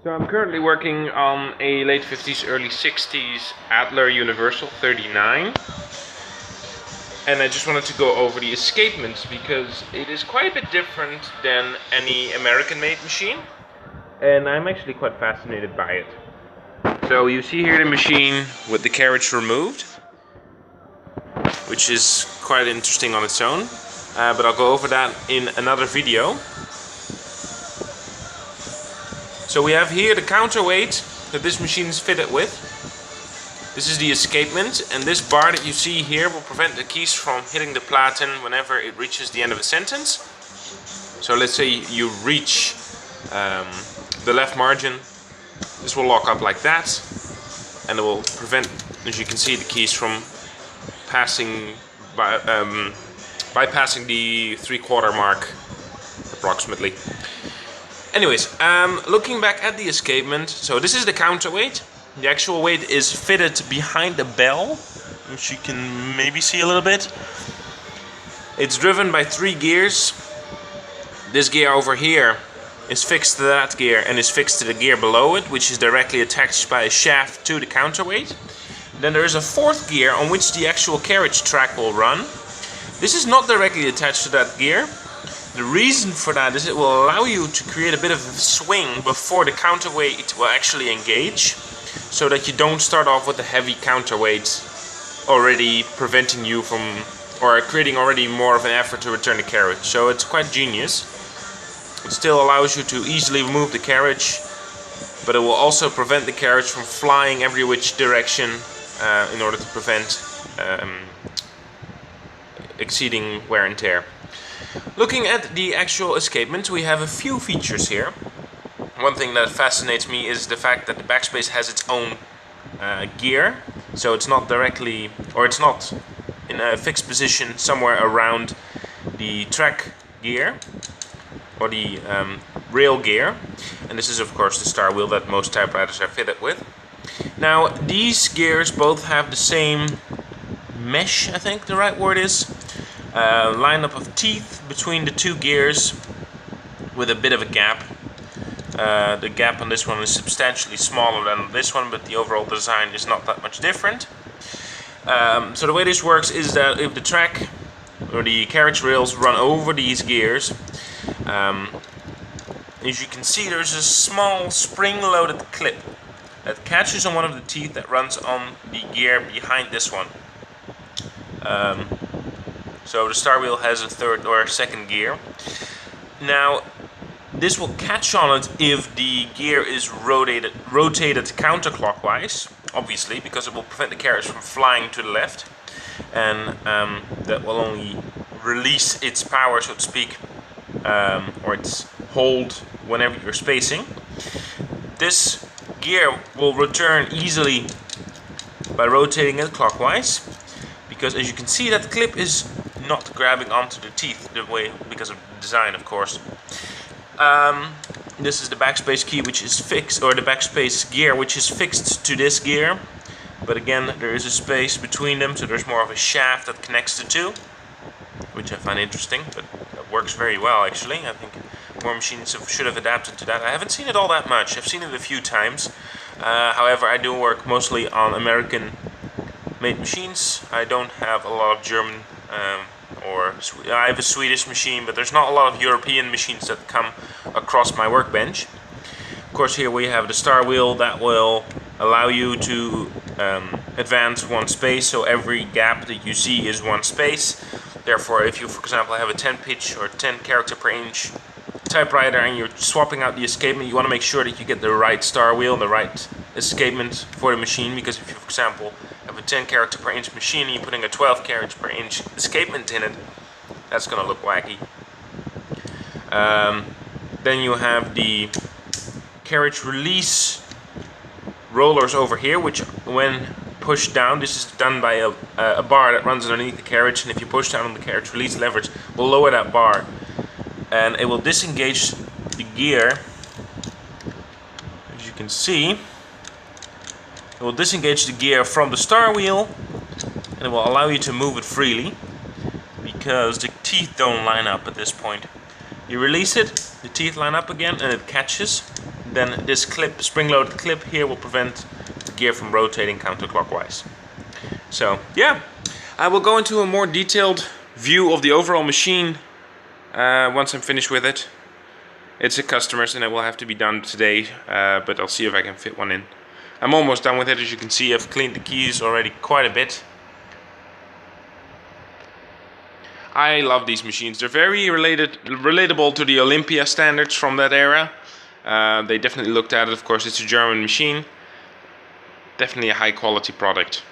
So I'm currently working on a late 50s, early 60s Adler Universal 39. And I just wanted to go over the escapement because it is quite a bit different than any American-made machine. And I'm actually quite fascinated by it. So you see here the machine with the carriage removed, which is quite interesting on its own. But I'll go over that in another video. So we have here the counterweight that this machine is fitted with. This is the escapement, and this bar that you see here will prevent the keys from hitting the platen whenever it reaches the end of a sentence. So let's say you reach the left margin, this will lock up like that, and it will prevent, as you can see, the keys from passing by, bypassing the 3/4 mark approximately. Anyways, looking back at the escapement, so this is the counterweight. The actual weight is fitted behind the bell, which you can maybe see a little bit. It's driven by 3 gears. This gear over here is fixed to that gear and is fixed to the gear below it, which is directly attached by a shaft to the counterweight. Then there is a 4th gear on which the actual carriage track will run. This is not directly attached to that gear. The reason for that is it will allow you to create a bit of a swing before the counterweight will actually engage, so that you don't start off with a heavy counterweight already preventing you from, or creating already more of an effort to return the carriage. So it's quite genius. It still allows you to easily remove the carriage, but it will also prevent the carriage from flying every which direction in order to prevent exceeding wear and tear. Looking at the actual escapement, we have a few features here. One thing that fascinates me is the fact that the backspace has its own gear, so it's not directly, or it's not in a fixed position somewhere around the track gear or the rail gear. And this is of course the star wheel that most typewriters are fitted with. Now these gears both have the same mesh, I think the right word is, lineup of teeth between the 2 gears with a bit of a gap. The gap on this one is substantially smaller than this one, but the overall design is not that much different. So the way this works is that if the track or the carriage rails run over these gears, as you can see, there's a small spring-loaded clip that catches on one of the teeth that runs on the gear behind this one. So the star wheel has a 3rd or 2nd gear. Now this will catch on it if the gear is rotated counterclockwise, obviously, because it will prevent the carriage from flying to the left, and that will only release its power, so to speak, or its hold whenever you're spacing. This gear will return easily by rotating it clockwise, because as you can see, that clip is not grabbing onto the teeth the way, because of the design, of course. This is the backspace key, which is fixed, or the backspace gear, which is fixed to this gear. But again, there is a space between them, so there's more of a shaft that connects the 2, which I find interesting, but it works very well actually. I think more machines should have adapted to that. I haven't seen it all that much. I've seen it a few times. However, I do work mostly on American-made machines. I don't have a lot of German I have a Swedish machine, but there's not a lot of European machines that come across my workbench. Of course, here we have the star wheel that will allow you to advance 1 space, so every gap that you see is 1 space. Therefore, if you, for example, have a 10 pitch or 10 character per inch typewriter and you're swapping out the escapement, you want to make sure that you get the right star wheel, the right escapement for the machine, because if you, for example, have a 10 character per inch machine and you're putting a 12 carriage per inch escapement in it, that's going to look wacky. Then you have the carriage release rollers over here, which when pushed down, this is done by a bar that runs underneath the carriage, and if you push down on the carriage release leverage, will lower that bar and it will disengage the gear. As you can see, it will disengage the gear from the star wheel, and it will allow you to move it freely because the teeth don't line up at this point. You release it, the teeth line up again, and it catches. then this clip, spring-loaded clip here, will prevent the gear from rotating counterclockwise. So yeah, I will go into a more detailed view of the overall machine once I'm finished with it. It's a customer's and it will have to be done today, but I'll see if I can fit one in. I'm almost done with it. As you can see, I've cleaned the keys already quite a bit. I love these machines. They're very relatable to the Olympia standards from that era. They definitely looked at it. Of course, it's a German machine. Definitely a high quality product.